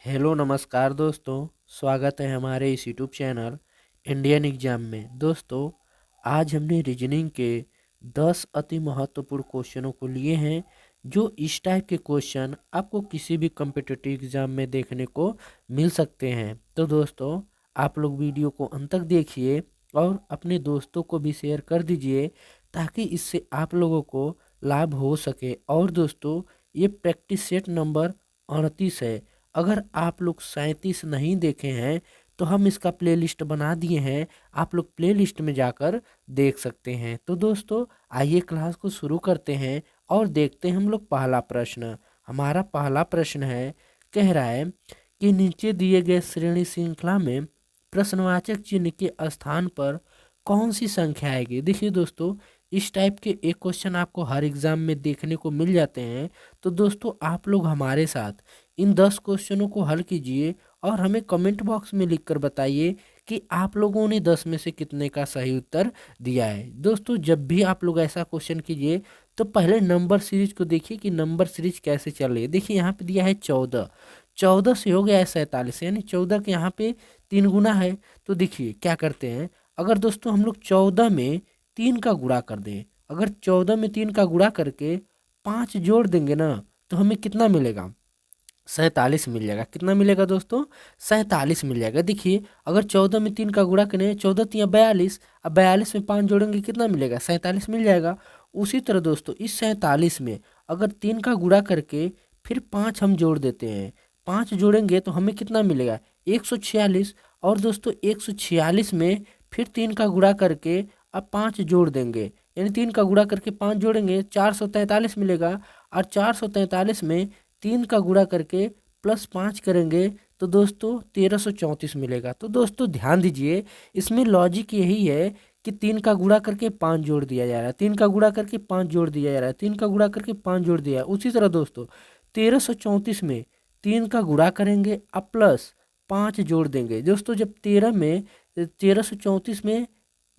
Hello नमस्कार दोस्तों। स्वागत है हमारे इस यूट्यूब चैनल इंडियन एग्जाम में। दोस्तों, आज हमने रीजनिंग के 10 अति महत्वपूर्ण क्वेश्चनों को लिए हैं, जो इस टाइप के क्वेश्चन आपको किसी भी कम्पिटिटिव एग्जाम में देखने को मिल सकते हैं। तो दोस्तों, आप लोग वीडियो को अंत तक देखिए और अपने दोस्तों को भी शेयर कर दीजिए, ताकि इससे आप लोगों को लाभ हो सके। और दोस्तों, ये प्रैक्टिस सेट नंबर 38 है। अगर आप लोग 37 नहीं देखे हैं तो हम इसका प्लेलिस्ट बना दिए हैं, आप लोग प्लेलिस्ट में जाकर देख सकते हैं। तो दोस्तों, आइए क्लास को शुरू करते हैं और देखते हैं हम लोग पहला प्रश्न। हमारा पहला प्रश्न है, कह रहा है कि नीचे दिए गए श्रेणी श्रृंखला में प्रश्नवाचक चिन्ह के स्थान पर कौन सी संख्या आएगी। देखिए दोस्तों, इस टाइप के एक क्वेश्चन आपको हर एग्जाम में देखने को मिल जाते हैं। तो दोस्तों, आप लोग हमारे साथ इन 10 क्वेश्चनों को हल कीजिए और हमें कमेंट बॉक्स में लिखकर बताइए कि आप लोगों ने 10 में से कितने का सही उत्तर दिया है। दोस्तों, जब भी आप लोग ऐसा क्वेश्चन कीजिए तो पहले नंबर सीरीज को देखिए कि नंबर सीरीज कैसे चल रही है। देखिए, यहाँ पे दिया है 14, 14 से हो गया है 47, यानी 14 के यहाँ पे 3 गुना है। तो देखिए क्या करते हैं, अगर दोस्तों हम लोग 14 में 3 का गुणा कर दें, अगर 14 में 3 का गुणा करके 5 जोड़ देंगे ना, तो हमें कितना मिलेगा? 47 मिल जाएगा। कितना मिलेगा दोस्तों? 47 मिल जाएगा। देखिए, अगर 14 में 3 का गुणा करें, 14 तिया 42, अब 42 में 5 जोड़ेंगे कितना मिलेगा? 47 मिल जाएगा। उसी तरह दोस्तों, इस 47 में अगर 3 का गुणा करके फिर 5 हम जोड़ देते हैं, 5 जोड़ेंगे तो हमें कितना मिलेगा? 146। और दोस्तों, 146 में फिर 3 का गुणा करके अब 5 जोड़ देंगे, यानी 3 का गुणा करके 5 जोड़ेंगे, 443 मिलेगा। और 443 में 3 का गुणा करके प्लस 5 करेंगे तो दोस्तों 1334 मिलेगा। तो दोस्तों ध्यान दीजिए, इसमें लॉजिक यही है कि 3 का गुणा करके 5 जोड़ दिया जा रहा है, 3 का गुणा करके 5 जोड़ दिया जा रहा है, 3 का गुणा करके 5 जोड़ दिया है। उसी तरह दोस्तों 1334 में 3 का गुणा करेंगे अब प्लस 5 जोड़ देंगे। दोस्तों, जब 1334 में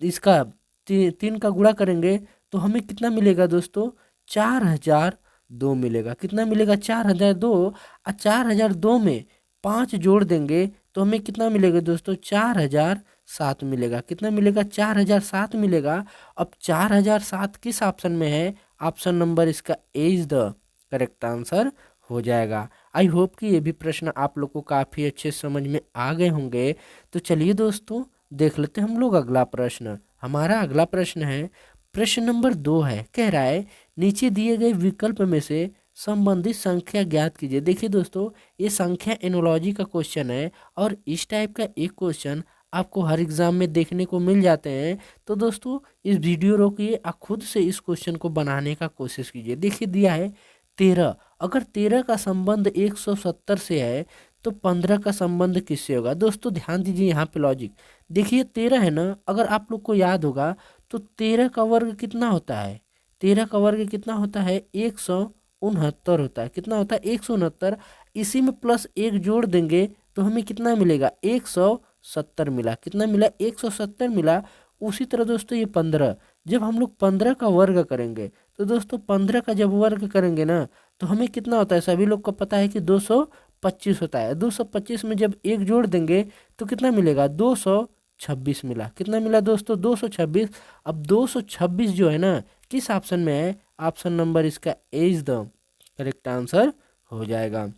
इसका 3 का गुणा करेंगे तो हमें कितना मिलेगा दोस्तों? 4002 मिलेगा। कितना मिलेगा? 4002। और 4002 में 5 जोड़ देंगे तो हमें कितना मिलेगा दोस्तों? 4007 मिलेगा। कितना मिलेगा? 4007 मिलेगा। अब 4007 किस ऑप्शन में है? ऑप्शन नंबर इसका ए इज द करेक्ट आंसर हो जाएगा। आई होप कि ये भी प्रश्न आप लोग को काफ़ी अच्छे समझ में आ गए होंगे। तो चलिए दोस्तों, देख लेते हैं हम लोग अगला प्रश्न। हमारा अगला प्रश्न है, प्रश्न नंबर 2 है। कह रहा है, नीचे दिए गए विकल्प में से संबंधित संख्या ज्ञात कीजिए। देखिए दोस्तों, ये संख्या एनोलॉजी का क्वेश्चन है और इस टाइप का एक क्वेश्चन आपको हर एग्जाम में देखने को मिल जाते हैं। तो दोस्तों, इस वीडियो रोकिए और खुद से इस क्वेश्चन को बनाने का कोशिश कीजिए। देखिए दिया है 13, अगर 13 का संबंध 170 से है तो 15 का संबंध किससे होगा? दोस्तों ध्यान दीजिए, यहाँ पे लॉजिक देखिए, 13 है ना, अगर आप लोग को याद होगा तो 13 का वर्ग कितना होता है? 13 का वर्ग कितना होता है? 169 होता है। कितना होता है? 169। इसी में प्लस 1 जोड़ देंगे तो हमें कितना मिलेगा? 170 मिला। कितना मिला? 170 मिला। उसी तरह दोस्तों ये 15, जब हम लोग 15 का वर्ग करेंगे तो दोस्तों 15 का जब वर्ग करेंगे ना तो हमें कितना होता है? सभी लोग को पता है कि 225 होता है। 225 में जब 1 जोड़ देंगे तो कितना मिलेगा? 226 मिला। कितना मिला दोस्तों? 226। अब 226 जो है ना, किस ऑप्शन में है? ऑप्शन नंबर इसका ए इज द करेक्ट आंसर हो जाएगा।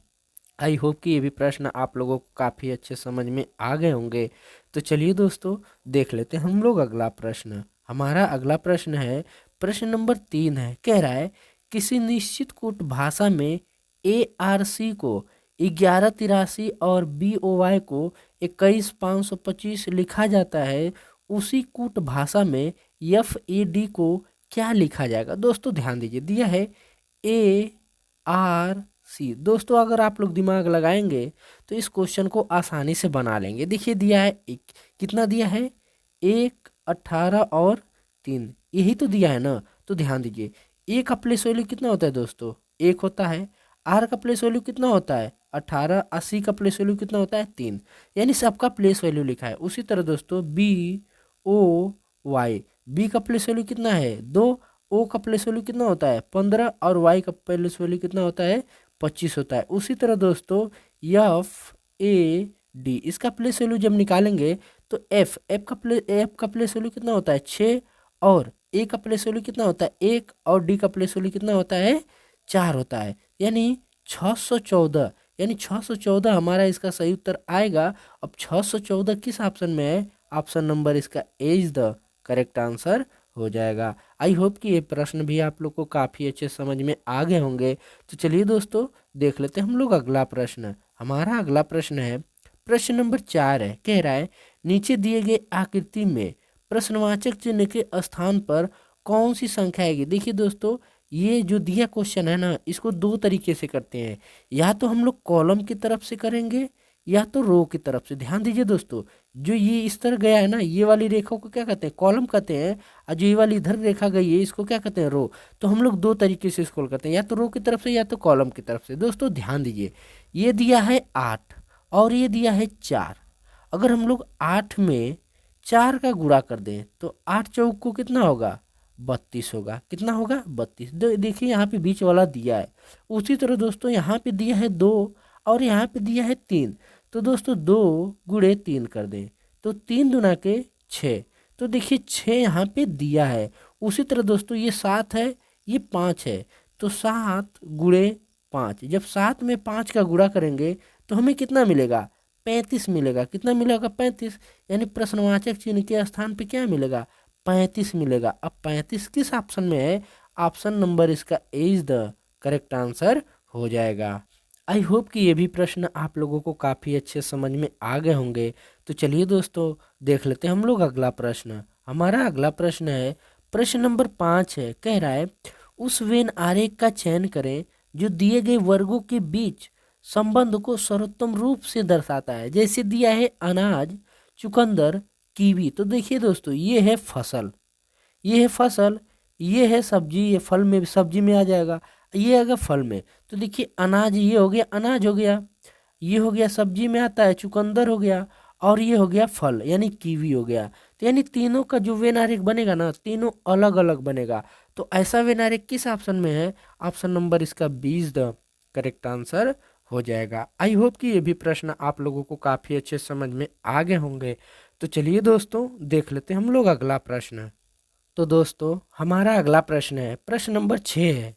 आई होप कि ये भी प्रश्न आप लोगों को काफ़ी अच्छे समझ में आ गए होंगे। तो चलिए दोस्तों, देख लेते हैं हम लोग अगला प्रश्न। हमारा अगला प्रश्न है, प्रश्न नंबर 3 है। कह रहा है, किसी निश्चित कूट भाषा में ARC को 1183 और BOY को 21525 लिखा जाता है, उसी कूट भाषा में FAD को क्या लिखा जाएगा? दोस्तों ध्यान दीजिए, दिया है ARC। दोस्तों, अगर आप लोग दिमाग लगाएंगे तो इस क्वेश्चन को आसानी से बना लेंगे। देखिए दिया है कितना दिया है? 1, 18 और 3, यही तो दिया है ना। तो ध्यान दीजिए, ए का प्लेस वैल्यू कितना होता है दोस्तों? 1 होता है। आर का प्लेस वैल्यू कितना होता है? 18। 80 का प्लेस वैल्यू कितना होता है? 3। यानी सबका प्लेस वैल्यू लिखा है। उसी तरह दोस्तों BOY, बी का प्लेस वैल्यू कितना है? 2। ओ का प्लेस वैल्यू कितना होता है? 15। और वाई का प्लेस वैल्यू कितना होता है? 25 होता है। उसी तरह दोस्तों ए डी, इसका प्लेस वैल्यू जब निकालेंगे तो एफ का प्लेस वैल्यू कितना होता है 6, और ए का प्लेस वैल्यू कितना होता है 1, और डी का प्लेस वैल्यू कितना होता है 4 होता है, यानी 614। यानी 614 हमारा इसका सही उत्तर आएगा। अब 614 किस ऑप्शन में है? ऑप्शन नंबर इसका ए इज द करेक्ट आंसर हो जाएगा। आई होप कि ये प्रश्न भी आप लोग को काफ़ी अच्छे समझ में आ गए होंगे। तो चलिए दोस्तों देख लेते हैं हम लोग अगला प्रश्न। हमारा अगला प्रश्न है, प्रश्न नंबर 4 है, कह रहा है नीचे दिए गए आकृति में प्रश्नवाचक चिन्ह के स्थान पर कौन सी संख्या आएगी। देखिए दोस्तों, ये जो दिया क्वेश्चन है ना, इसको दो तरीके से करते हैं, या तो हम लोग कॉलम की तरफ से करेंगे या तो रो की तरफ से। ध्यान दीजिए दोस्तों, जो ये इस तरह गया है ना, ये वाली रेखा को क्या कहते हैं? कॉलम कहते हैं। और जो ये वाली इधर रेखा गई है, इसको क्या कहते हैं? रो। तो हम लोग दो तरीके से इसको करते हैं, या तो रो की तरफ से या तो कॉलम की तरफ से। दोस्तों ध्यान दीजिए, ये दिया है 8 और ये दिया है 4। अगर हम लोग 8 में 4 का गुणा कर दें तो 8 चौक को कितना होगा? 32 होगा। कितना होगा? 32। देखिए यहाँ पे बीच वाला दिया है। उसी तरह दोस्तों यहाँ पे दिया है 2 और यहाँ पे दिया है 3। तो दोस्तों 2 गुणे 3 कर दें तो 3 दूना के 6। तो देखिए 6 यहाँ पे दिया है। उसी तरह दोस्तों ये 7 है, ये 5 है, तो 7 गुणे 5। जब 7 में 5 का गुणा करेंगे तो हमें कितना मिलेगा? 35 मिलेगा। कितना मिलेगा? 35। यानी प्रश्नवाचक चिन्ह के स्थान पे क्या मिलेगा? 35 मिलेगा। अब 35 किस ऑप्शन में है? ऑप्शन नंबर इसका ए इज द करेक्ट आंसर हो जाएगा। आई होप कि ये भी प्रश्न आप लोगों को काफ़ी अच्छे समझ में आ गए होंगे। तो चलिए दोस्तों देख लेते हैं हम लोग अगला प्रश्न। हमारा अगला प्रश्न है, प्रश्न नंबर 5 है, कह रहा है उस वेन आरेख का चयन करें जो दिए गए वर्गों के बीच संबंध को सर्वोत्तम रूप से दर्शाता है। जैसे दिया है अनाज, चुकंदर, कीवी। तो देखिए दोस्तों, ये है फसल, ये है फसल, ये है सब्जी, ये फल में सब्जी में आ जाएगा, ये आएगा फल में। तो देखिए अनाज, ये हो गया अनाज हो गया, ये हो गया सब्जी में आता है चुकंदर हो गया, और ये हो गया फल यानी कीवी हो गया। तो यानी तीनों का जो वेन आरेख बनेगा ना, तीनों अलग अलग बनेगा। तो ऐसा वेन आरेख किस ऑप्शन में है? ऑप्शन नंबर इसका B is the correct answer हो जाएगा। आई होप कि ये भी प्रश्न आप लोगों को काफ़ी अच्छे समझ में आ गए होंगे। तो चलिए दोस्तों देख लेते हैं हम लोग अगला प्रश्न। तो दोस्तों हमारा अगला प्रश्न है, प्रश्न नंबर 6 है।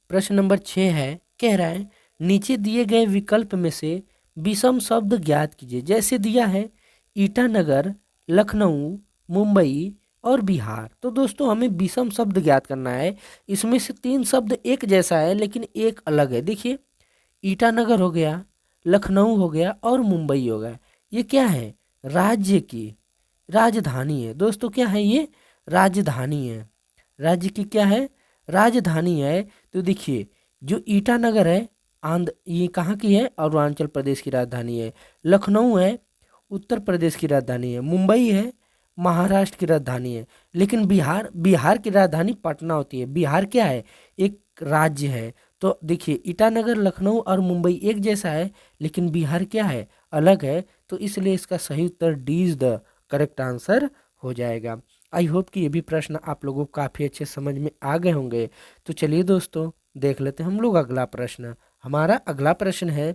प्रश्न नंबर 6 है, कह रहा है नीचे दिए गए विकल्प में से विषम शब्द ज्ञात कीजिए। जैसे दिया है ईटानगर, लखनऊ, मुंबई और बिहार। तो दोस्तों हमें विषम शब्द ज्ञात करना है। इसमें से 3 शब्द एक जैसा है लेकिन एक अलग है। देखिए ईटानगर हो गया, लखनऊ हो गया और मुंबई हो गया। ये क्या है? राज्य की राजधानी है। दोस्तों क्या है? ये राजधानी है। राज्य की क्या है? राजधानी है। तो देखिए जो ईटानगर है ये कहाँ की है? अरुणाचल प्रदेश की राजधानी है। लखनऊ है उत्तर प्रदेश की राजधानी है। मुंबई है महाराष्ट्र की राजधानी है। लेकिन बिहार की राजधानी पटना होती है। बिहार क्या है? एक राज्य है। तो देखिए ईटानगर, लखनऊ और मुंबई एक जैसा है लेकिन बिहार क्या है? अलग है। तो इसलिए इसका सही उत्तर D is the correct answer हो जाएगा। आई होप कि ये भी प्रश्न आप लोगों को काफ़ी अच्छे समझ में आ गए होंगे। तो चलिए दोस्तों देख लेते हैं हम लोग अगला प्रश्न। हमारा अगला प्रश्न है,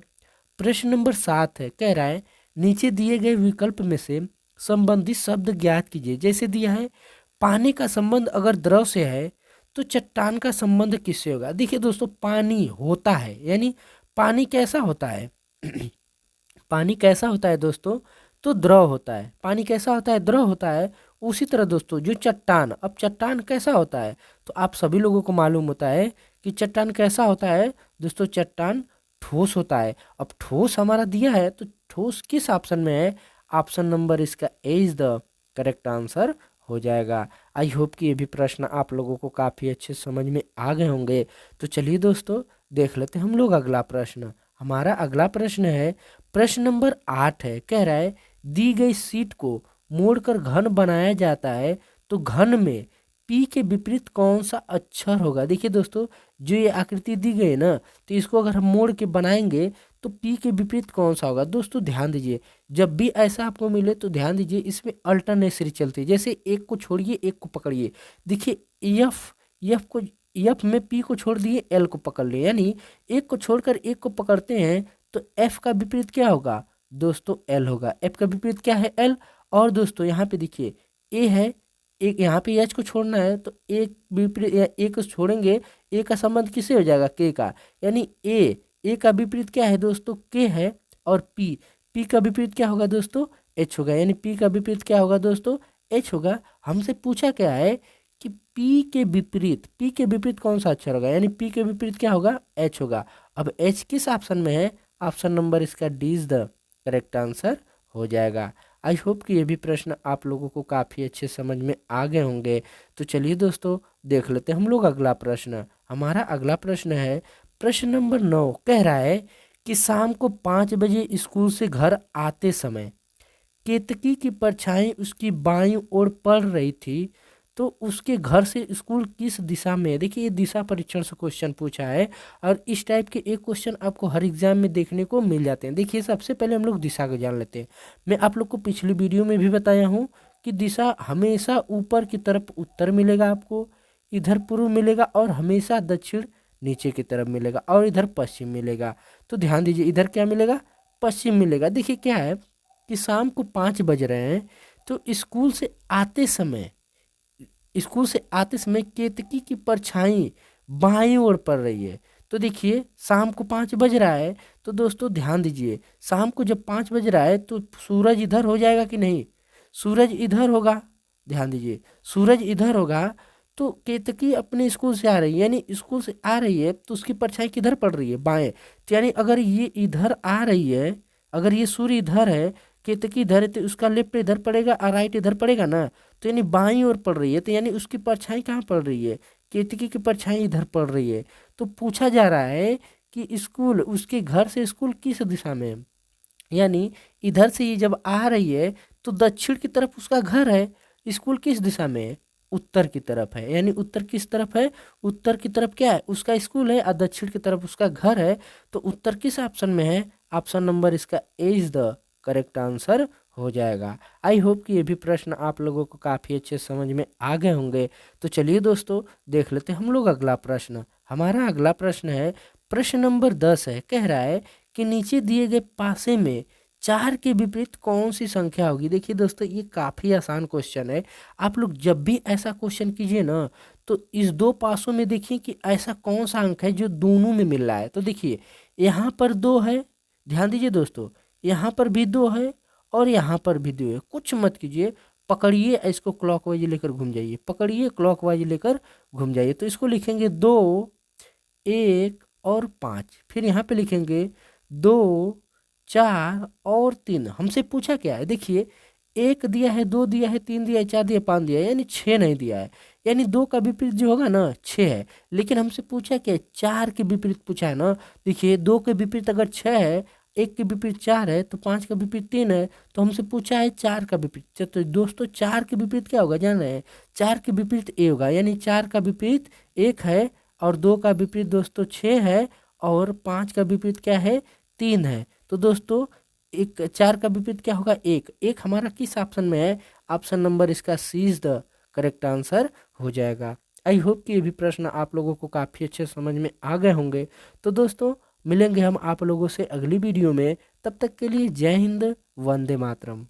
प्रश्न नंबर 7 है, कह रहा है नीचे दिए गए विकल्प में से संबंधित शब्द ज्ञात कीजिए। जैसे दिया है पानी का संबंध अगर द्रव से है तो चट्टान का संबंध किससे होगा? देखिए दोस्तों पानी होता है, यानी पानी कैसा होता है? पानी कैसा होता है दोस्तों? तो द्रव होता है। पानी कैसा होता है? द्रव होता है। उसी तरह दोस्तों जो चट्टान, अब चट्टान कैसा होता है? तो आप सभी लोगों को मालूम होता है कि चट्टान कैसा होता है दोस्तों? चट्टान ठोस होता है। अब ठोस हमारा दिया है तो ठोस किस ऑप्शन में है? ऑप्शन नंबर इसका ए इज द करेक्ट आंसर हो जाएगा। आई होप कि ये भी प्रश्न आप लोगों को काफ़ी अच्छे समझ में आ गए होंगे। तो चलिए दोस्तों देख लेते हैं हम लोग अगला प्रश्न। हमारा अगला प्रश्न है, प्रश्न नंबर 8 है, कह रहा है दी गई शीट को मोड़कर घन बनाया जाता है तो घन में पी के विपरीत कौन सा अक्षर होगा? देखिए दोस्तों जो ये आकृति दी गई है ना, तो इसको अगर हम मोड़ के बनाएंगे तो पी के विपरीत कौन सा होगा? दोस्तों ध्यान दीजिए, जब भी ऐसा आपको मिले तो ध्यान दीजिए इसमें अल्टरनेटरी चलती है। जैसे एक को छोड़िए एक को पकड़िए। देखिए एफ में पी को छोड़ दिए, एल को पकड़ लिए, यानी एक को छोड़कर एक को पकड़ते हैं तो एफ का विपरीत क्या होगा दोस्तों, एल होगा। एफ का विपरीत क्या है, एल। और दोस्तों यहाँ पे देखिए ए है, एक यहाँ पे एच को छोड़ना है तो एक विपरीत ए को छोड़ेंगे, ए का संबंध किससे हो जाएगा, के का। यानी ए का विपरीत क्या है दोस्तों, के है। और पी का विपरीत क्या होगा दोस्तों, एच होगा। यानी पी का विपरीत क्या होगा दोस्तों, एच होगा। हमसे पूछा क्या है कि पी के विपरीत कौन सा अक्षर होगा, यानी पी के विपरीत क्या होगा, एच होगा। अब एच किस ऑप्शन में है, ऑप्शन नंबर इसका D is the correct answer हो जाएगा। आई होप कि ये भी प्रश्न आप लोगों को काफ़ी अच्छे समझ में आ गए होंगे। तो चलिए दोस्तों देख लेते हैं हम लोग अगला प्रश्न। हमारा अगला प्रश्न है प्रश्न नंबर 9, कह रहा है कि शाम को 5 बजे स्कूल से घर आते समय केतकी की परछाई उसकी बाईं ओर पड़ रही थी, तो उसके घर से स्कूल किस दिशा में है। देखिए ये दिशा परीक्षण से क्वेश्चन पूछा है और इस टाइप के एक क्वेश्चन आपको हर एग्जाम में देखने को मिल जाते हैं। देखिए सबसे पहले हम लोग दिशा को जान लेते हैं। मैं आप लोग को पिछली वीडियो में भी बताया हूँ कि दिशा हमेशा ऊपर की तरफ उत्तर मिलेगा, आपको इधर पूर्व मिलेगा, और हमेशा दक्षिण नीचे की तरफ मिलेगा, और इधर पश्चिम मिलेगा। तो ध्यान दीजिए इधर क्या मिलेगा, पश्चिम मिलेगा। देखिए क्या है कि शाम को 5 बज रहे हैं, तो स्कूल से आते समय केतकी की परछाई बाईं ओर पड़ रही है। तो देखिए शाम को 5 बज रहा है, तो दोस्तों ध्यान दीजिए शाम को जब 5 बज रहा है तो सूरज इधर हो जाएगा कि नहीं, सूरज इधर होगा। ध्यान दीजिए सूरज इधर होगा, तो केतकी अपने स्कूल से आ रही है, यानी स्कूल से आ रही है तो उसकी परछाई किधर पड़ रही है, बाएं। तो यानी अगर ये इधर आ रही है, अगर ये सूर्य इधर है, केतकी इधर है, तो उसका लेफ्ट इधर पड़ेगा और राइट इधर पड़ेगा ना। तो यानी बाईं ओर पड़ रही है, तो यानी उसकी परछाई कहाँ पड़ रही है, केतकी की परछाई इधर पड़ रही है। तो पूछा जा रहा है कि स्कूल, उसके घर से स्कूल किस दिशा में है। यानी इधर से ये जब आ रही है तो दक्षिण की तरफ उसका घर है, स्कूल किस दिशा में है, उत्तर की तरफ है। यानी उत्तर किस तरफ है, उत्तर की तरफ क्या है, उसका स्कूल है, और दक्षिण की तरफ उसका घर है। तो उत्तर किस ऑप्शन में है, ऑप्शन नंबर इसका ए इज द करेक्ट आंसर हो जाएगा। आई होप कि ये भी प्रश्न आप लोगों को काफ़ी अच्छे समझ में आ गए होंगे। तो चलिए दोस्तों देख लेते हैं हम लोग अगला प्रश्न। हमारा अगला प्रश्न है प्रश्न नंबर 10 है, कह रहा है कि नीचे दिए गए पासे में 4 के विपरीत कौन सी संख्या होगी। देखिए दोस्तों ये काफ़ी आसान क्वेश्चन है। आप लोग जब भी ऐसा क्वेश्चन कीजिए ना, तो इस दो पासों में देखिए कि ऐसा कौन सा अंक है जो दोनों में मिल रहा है। तो देखिए यहाँ पर 2 है, ध्यान दीजिए दोस्तों, यहाँ पर भी 2 है और यहाँ पर भी 2 है। कुछ मत कीजिए, पकड़िए इसको क्लॉकवाइज लेकर घूम जाइए, पकड़िए क्लॉकवाइज लेकर घूम जाइए। तो इसको लिखेंगे 2, 1 और 5। फिर यहाँ पे लिखेंगे 2, 4 और 3। हमसे पूछा क्या है, देखिए 1 दिया है, 2 दिया है, 3 दिया है, 4 दिया है, 5 दिया है, यानी 6 नहीं दिया है। यानी 2 का विपरीत जो होगा ना 6 है। लेकिन हमसे पूछा क्या है, 4 के विपरीत पूछा है ना। देखिए 2 के विपरीत अगर 6 है, 1 के विपरीत 4 है, तो 5 का विपरीत 3 है। तो हमसे पूछा है 4 का विपरीत। तो दोस्तों 4 के विपरीत क्या होगा जान रहे हैं, 4 के विपरीत ए होगा। यानी 4 का विपरीत 1 है, और 2 का विपरीत दोस्तों 6 है, और 5 का विपरीत क्या है, 3 है। तो दोस्तों 4 का विपरीत क्या होगा, 1 हमारा किस ऑप्शन में है, ऑप्शन नंबर इसका सी इज द करेक्ट आंसर हो जाएगा। आई होप कि ये भी प्रश्न आप लोगों को काफ़ी अच्छे समझ में आ गए होंगे। तो दोस्तों मिलेंगे हम आप लोगों से अगली वीडियो में, तब तक के लिए जय हिंद, वंदे मातरम।